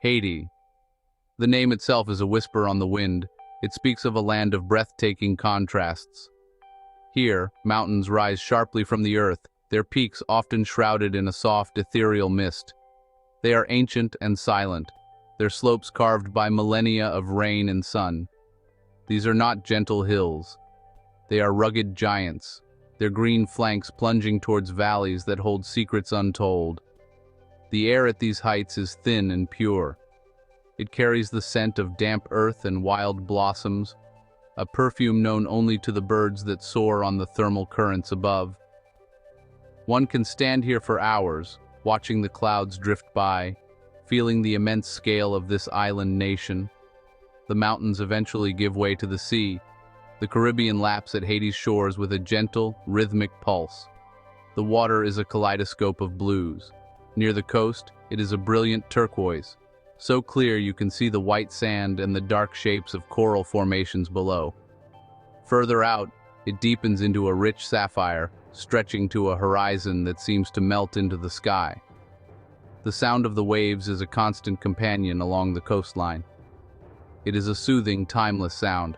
Haiti. The name itself is a whisper on the wind. It speaks of a land of breathtaking contrasts. Here, mountains rise sharply from the earth, their peaks often shrouded in a soft, ethereal mist. They are ancient and silent, their slopes carved by millennia of rain and sun. These are not gentle hills. They are rugged giants, their green flanks plunging towards valleys that hold secrets untold. The air at these heights is thin and pure. It carries the scent of damp earth and wild blossoms, a perfume known only to the birds that soar on the thermal currents above. One can stand here for hours, watching the clouds drift by, feeling the immense scale of this island nation. The mountains eventually give way to the sea. The Caribbean laps at Haiti's shores with a gentle, rhythmic pulse. The water is a kaleidoscope of blues. Near the coast, it is a brilliant turquoise, so clear you can see the white sand and the dark shapes of coral formations below. Further out, it deepens into a rich sapphire, stretching to a horizon that seems to melt into the sky. The sound of the waves is a constant companion along the coastline. It is a soothing, timeless sound.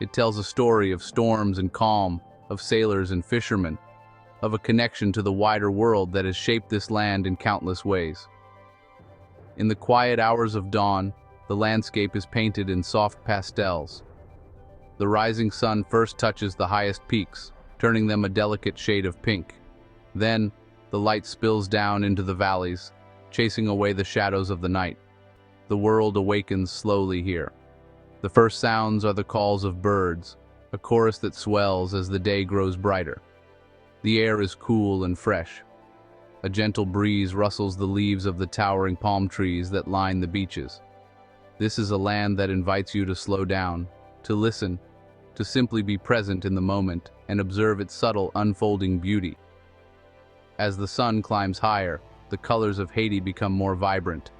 It tells a story of storms and calm, of sailors and fishermen, of a connection to the wider world that has shaped this land in countless ways. In the quiet hours of dawn, the landscape is painted in soft pastels. The rising sun first touches the highest peaks, turning them a delicate shade of pink. Then, the light spills down into the valleys, chasing away the shadows of the night. The world awakens slowly here. The first sounds are the calls of birds, a chorus that swells as the day grows brighter. The air is cool and fresh. A gentle breeze rustles the leaves of the towering palm trees that line the beaches. This is a land that invites you to slow down, to listen, to simply be present in the moment and observe its subtle, unfolding beauty. As the sun climbs higher, the colors of Haiti become more vibrant.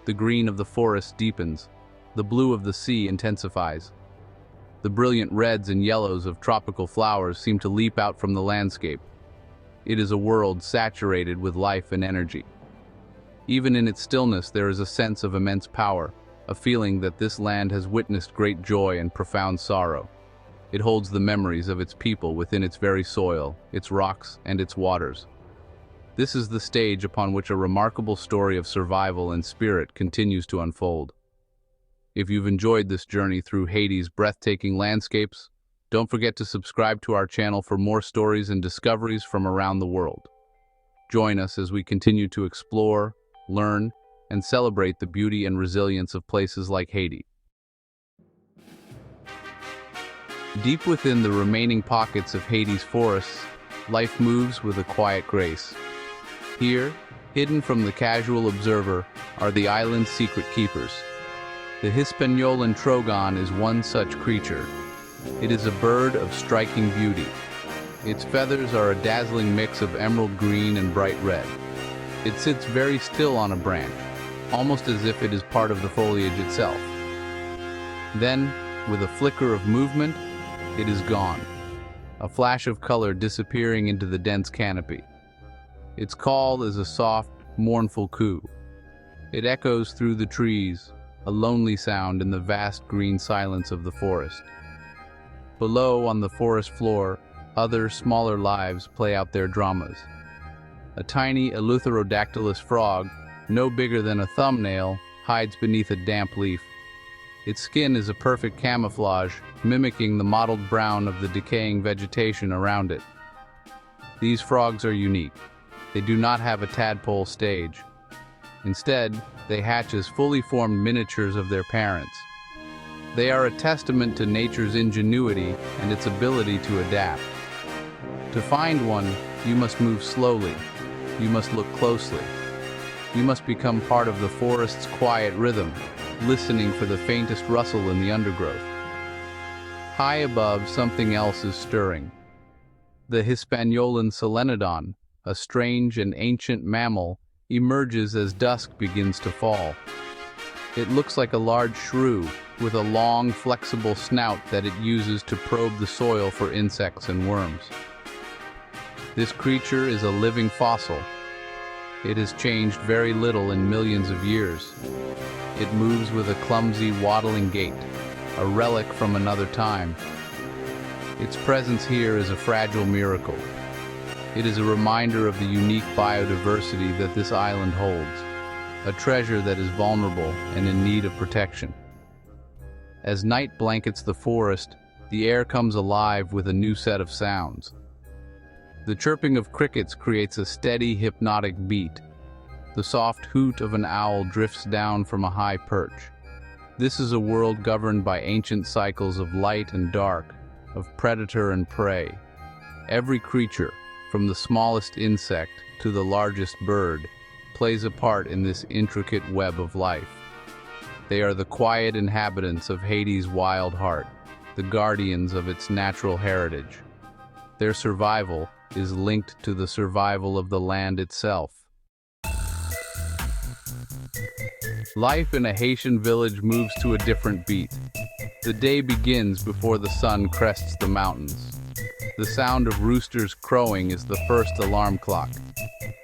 The green of the forest deepens, the blue of the sea intensifies. The brilliant reds and yellows of tropical flowers seem to leap out from the landscape. It is a world saturated with life and energy. Even in its stillness, there is a sense of immense power, a feeling that this land has witnessed great joy and profound sorrow. It holds the memories of its people within its very soil, its rocks, and its waters. This is the stage upon which a remarkable story of survival and spirit continues to unfold. If you've enjoyed this journey through Haiti's breathtaking landscapes, don't forget to subscribe to our channel for more stories and discoveries from around the world. Join us as we continue to explore, learn, and celebrate the beauty and resilience of places like Haiti. Deep within the remaining pockets of Haiti's forests, life moves with a quiet grace. Here, hidden from the casual observer, are the island's secret keepers. The Hispaniolan trogon is one such creature. It is a bird of striking beauty. Its feathers are a dazzling mix of emerald green and bright red. It sits very still on a branch, almost as if it is part of the foliage itself. Then, with a flicker of movement, it is gone, a flash of color disappearing into the dense canopy. Its call is a soft, mournful coo. It echoes through the trees, a lonely sound in the vast green silence of the forest. Below, on the forest floor, other, smaller lives play out their dramas. A tiny eleutherodactylus frog, no bigger than a thumbnail, hides beneath a damp leaf. Its skin is a perfect camouflage, mimicking the mottled brown of the decaying vegetation around it. These frogs are unique. They do not have a tadpole stage. Instead, they hatch as fully formed miniatures of their parents. They are a testament to nature's ingenuity and its ability to adapt. To find one, you must move slowly. You must look closely. You must become part of the forest's quiet rhythm, listening for the faintest rustle in the undergrowth. High above, something else is stirring. The Hispaniolan solenodon, a strange and ancient mammal, emerges as dusk begins to fall. It looks like a large shrew, with a long, flexible snout that it uses to probe the soil for insects and worms. This creature is a living fossil. It has changed very little in millions of years. It moves with a clumsy, waddling gait, a relic from another time. Its presence here is a fragile miracle. It is a reminder of the unique biodiversity that this island holds, a treasure that is vulnerable and in need of protection. As night blankets the forest, the air comes alive with a new set of sounds. The chirping of crickets creates a steady, hypnotic beat. The soft hoot of an owl drifts down from a high perch. This is a world governed by ancient cycles of light and dark, of predator and prey. Every creature, from the smallest insect to the largest bird, plays a part in this intricate web of life. They are the quiet inhabitants of Haiti's wild heart, the guardians of its natural heritage. Their survival is linked to the survival of the land itself. Life in a Haitian village moves to a different beat. The day begins before the sun crests the mountains. The sound of roosters crowing is the first alarm clock.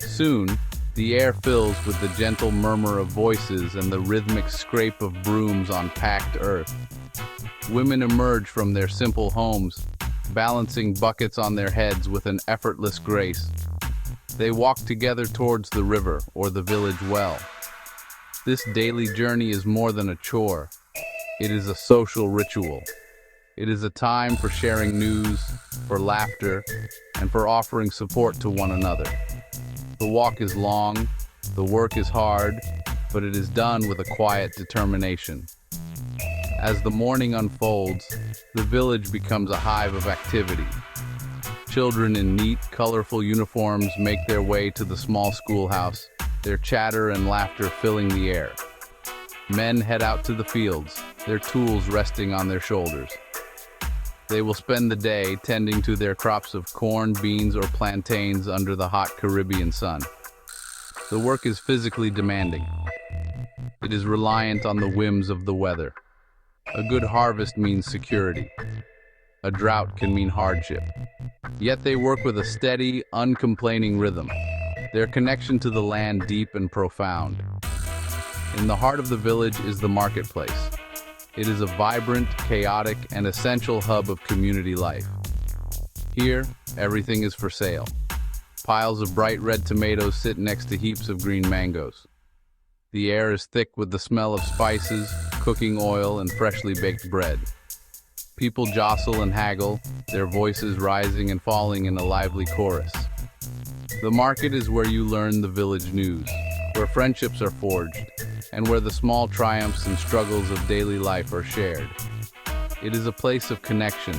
Soon, the air fills with the gentle murmur of voices and the rhythmic scrape of brooms on packed earth. Women emerge from their simple homes, balancing buckets on their heads with an effortless grace. They walk together towards the river or the village well. This daily journey is more than a chore. It is a social ritual. It is a time for sharing news, for laughter, and for offering support to one another. The walk is long, the work is hard, but it is done with a quiet determination. As the morning unfolds, the village becomes a hive of activity. Children in neat, colorful uniforms make their way to the small schoolhouse, their chatter and laughter filling the air. Men head out to the fields, their tools resting on their shoulders. They will spend the day tending to their crops of corn, beans, or plantains under the hot Caribbean sun. The work is physically demanding. It is reliant on the whims of the weather. A good harvest means security. A drought can mean hardship. Yet they work with a steady, uncomplaining rhythm, their connection to the land deep and profound. In the heart of the village is the marketplace. It is a vibrant, chaotic, and essential hub of community life. Here, everything is for sale. Piles of bright red tomatoes sit next to heaps of green mangoes. The air is thick with the smell of spices, cooking oil, and freshly baked bread. People jostle and haggle, their voices rising and falling in a lively chorus. The market is where you learn the village news, where friendships are forged, and where the small triumphs and struggles of daily life are shared. It is a place of connection,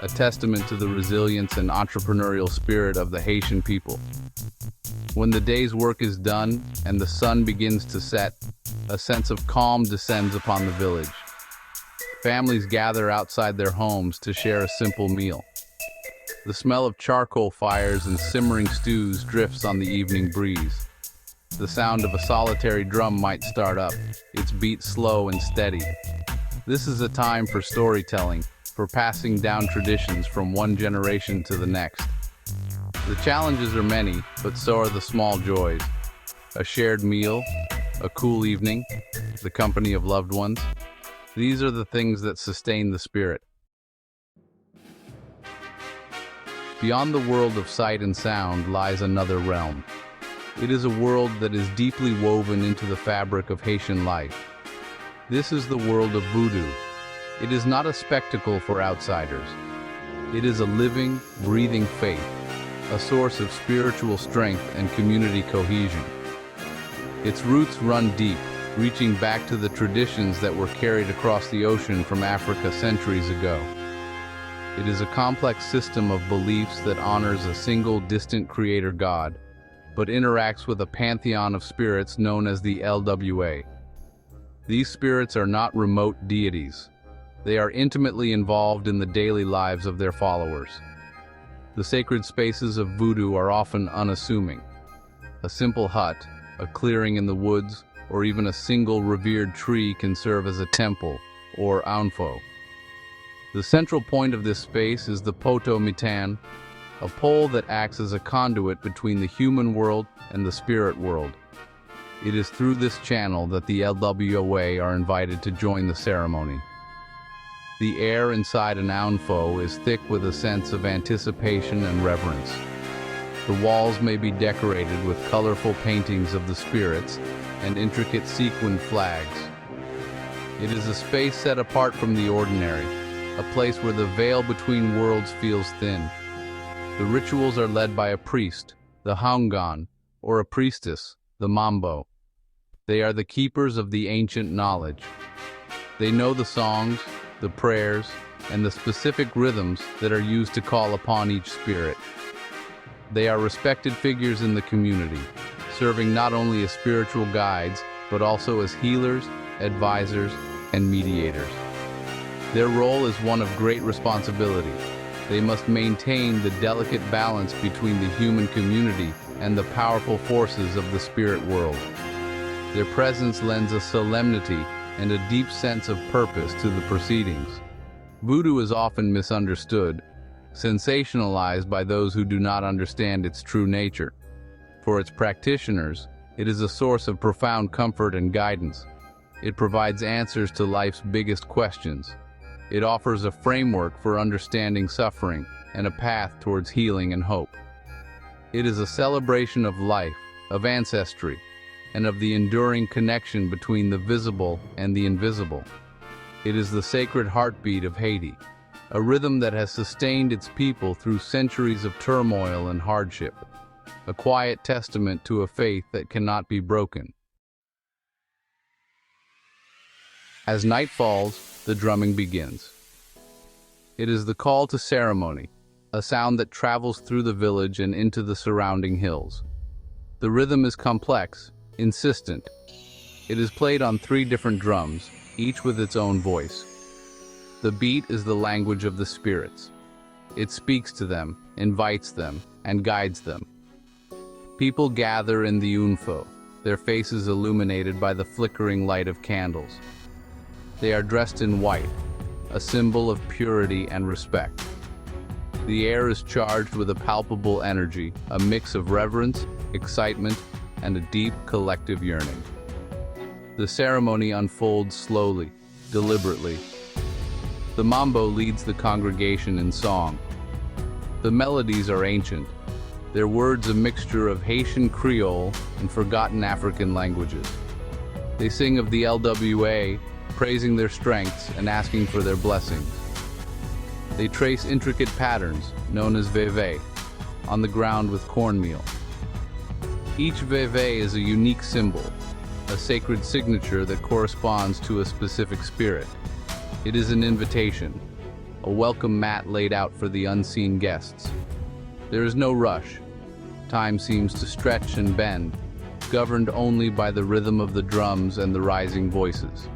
a testament to the resilience and entrepreneurial spirit of the Haitian people. When the day's work is done and the sun begins to set, a sense of calm descends upon the village. Families gather outside their homes to share a simple meal. The smell of charcoal fires and simmering stews drifts on the evening breeze. The sound of a solitary drum might start up, its beat slow and steady. This is a time for storytelling, for passing down traditions from one generation to the next. The challenges are many, but so are the small joys. A shared meal, a cool evening, the company of loved ones. These are the things that sustain the spirit. Beyond the world of sight and sound lies another realm. It is a world that is deeply woven into the fabric of Haitian life. This is the world of Voodoo. It is not a spectacle for outsiders. It is a living, breathing faith, a source of spiritual strength and community cohesion. Its roots run deep, reaching back to the traditions that were carried across the ocean from Africa centuries ago. It is a complex system of beliefs that honors a single distant creator god, but interacts with a pantheon of spirits known as the LWA. These spirits are not remote deities. They are intimately involved in the daily lives of their followers. The sacred spaces of Voodoo are often unassuming. A simple hut, a clearing in the woods, or even a single revered tree can serve as a temple, or anfo. The central point of this space is the poto mitan, a pole that acts as a conduit between the human world and the spirit world. It is through this channel that the LWA are invited to join the ceremony. The air inside an Aunfo is thick with a sense of anticipation and reverence. The walls may be decorated with colorful paintings of the spirits and intricate sequined flags. It is a space set apart from the ordinary, a place where the veil between worlds feels thin. The rituals are led by a priest, the Haungan, or a priestess, the Mambo. They are the keepers of the ancient knowledge. They know the songs, the prayers, and the specific rhythms that are used to call upon each spirit. They are respected figures in the community, serving not only as spiritual guides, but also as healers, advisors, and mediators. Their role is one of great responsibility. They must maintain the delicate balance between the human community and the powerful forces of the spirit world. Their presence lends a solemnity and a deep sense of purpose to the proceedings. Voodoo is often misunderstood, sensationalized by those who do not understand its true nature. For its practitioners, it is a source of profound comfort and guidance. It provides answers to life's biggest questions. It offers a framework for understanding suffering and a path towards healing and hope. It is a celebration of life, of ancestry, and of the enduring connection between the visible and the invisible. It is the sacred heartbeat of Haiti, a rhythm that has sustained its people through centuries of turmoil and hardship, a quiet testament to a faith that cannot be broken. As night falls, the drumming begins. It is the call to ceremony, a sound that travels through the village and into the surrounding hills. The rhythm is complex, insistent. It is played on 3 different drums, each with its own voice. The beat is the language of the spirits. It speaks to them, invites them, and guides them. People gather in the Unfo, their faces illuminated by the flickering light of candles. They are dressed in white, a symbol of purity and respect. The air is charged with a palpable energy, a mix of reverence, excitement, and a deep collective yearning. The ceremony unfolds slowly, deliberately. The Mambo leads the congregation in song. The melodies are ancient, their words a mixture of Haitian Creole and forgotten African languages. They sing of the LWA, praising their strengths and asking for their blessings. They trace intricate patterns, known as veve, on the ground with cornmeal. Each veve is a unique symbol, a sacred signature that corresponds to a specific spirit. It is an invitation, a welcome mat laid out for the unseen guests. There is no rush. Time seems to stretch and bend, governed only by the rhythm of the drums and the rising voices.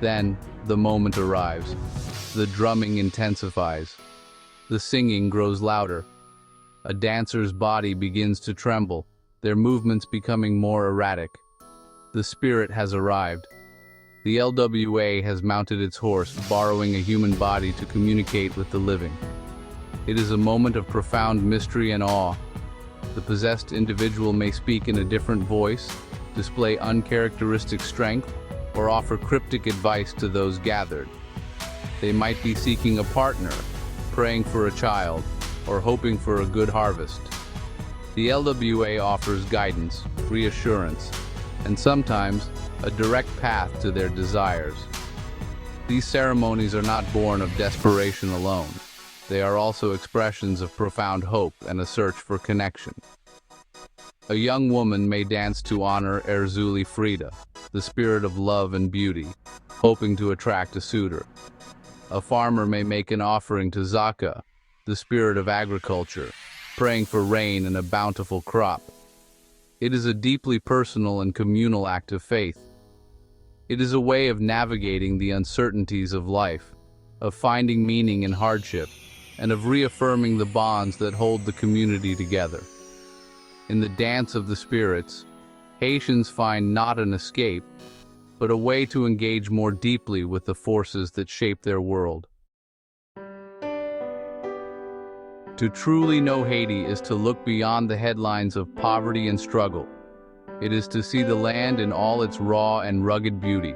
Then, the moment arrives. The drumming intensifies. The singing grows louder. A dancer's body begins to tremble, their movements becoming more erratic. The spirit has arrived. The LWA has mounted its horse, borrowing a human body to communicate with the living. It is a moment of profound mystery and awe. The possessed individual may speak in a different voice, display uncharacteristic strength, or offer cryptic advice to those gathered. They might be seeking a partner, praying for a child, or hoping for a good harvest. The LWA offers guidance, reassurance, and sometimes a direct path to their desires. These ceremonies are not born of desperation alone. They are also expressions of profound hope and a search for connection. A young woman may dance to honor Erzuli Frida, the spirit of love and beauty, hoping to attract a suitor. A farmer may make an offering to Zaka, the spirit of agriculture, praying for rain and a bountiful crop. It is a deeply personal and communal act of faith. It is a way of navigating the uncertainties of life, of finding meaning in hardship, and of reaffirming the bonds that hold the community together. In the dance of the spirits, Haitians find not an escape, but a way to engage more deeply with the forces that shape their world. To truly know Haiti is to look beyond the headlines of poverty and struggle. It is to see the land in all its raw and rugged beauty.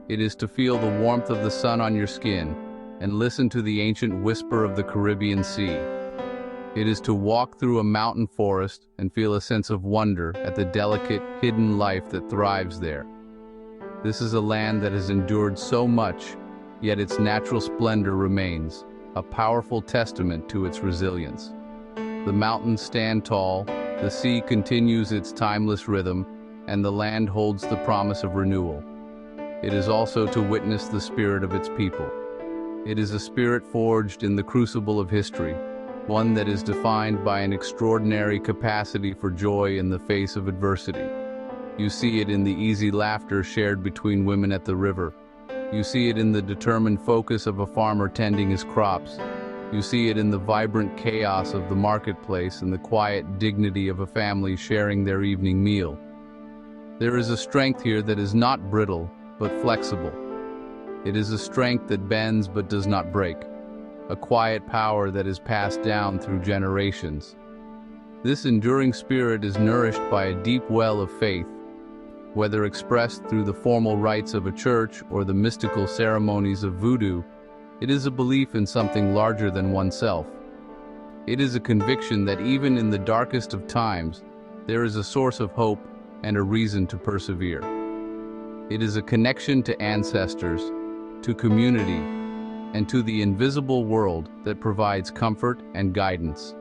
It is to feel the warmth of the sun on your skin and listen to the ancient whisper of the Caribbean Sea. It is to walk through a mountain forest and feel a sense of wonder at the delicate, hidden life that thrives there. This is a land that has endured so much, yet its natural splendor remains, a powerful testament to its resilience. The mountains stand tall, the sea continues its timeless rhythm, and the land holds the promise of renewal. It is also to witness the spirit of its people. It is a spirit forged in the crucible of history, one that is defined by an extraordinary capacity for joy in the face of adversity. You see it in the easy laughter shared between women at the river. You see it in the determined focus of a farmer tending his crops. You see it in the vibrant chaos of the marketplace and the quiet dignity of a family sharing their evening meal. There is a strength here that is not brittle, but flexible. It is a strength that bends but does not break, a quiet power that is passed down through generations. This enduring spirit is nourished by a deep well of faith, whether expressed through the formal rites of a church or the mystical ceremonies of Voodoo. It is a belief in something larger than oneself. It is a conviction that even in the darkest of times, there is a source of hope and a reason to persevere. It is a connection to ancestors, to community, and to the invisible world that provides comfort and guidance.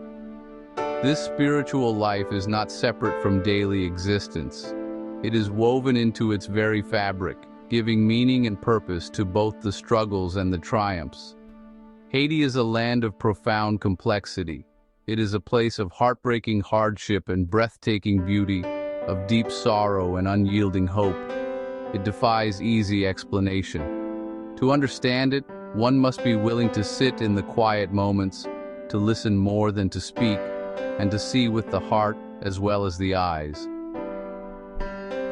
This spiritual life is not separate from daily existence. It is woven into its very fabric, giving meaning and purpose to both the struggles and the triumphs. Haiti is a land of profound complexity. It is a place of heartbreaking hardship and breathtaking beauty, of deep sorrow and unyielding hope. It defies easy explanation. To understand it, one must be willing to sit in the quiet moments, to listen more than to speak, and to see with the heart as well as the eyes.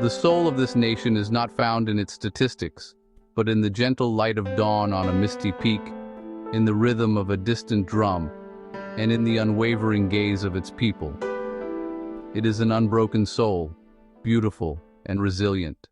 The soul of this nation is not found in its statistics, but in the gentle light of dawn on a misty peak, in the rhythm of a distant drum, and in the unwavering gaze of its people. It is an unbroken soul, beautiful and resilient.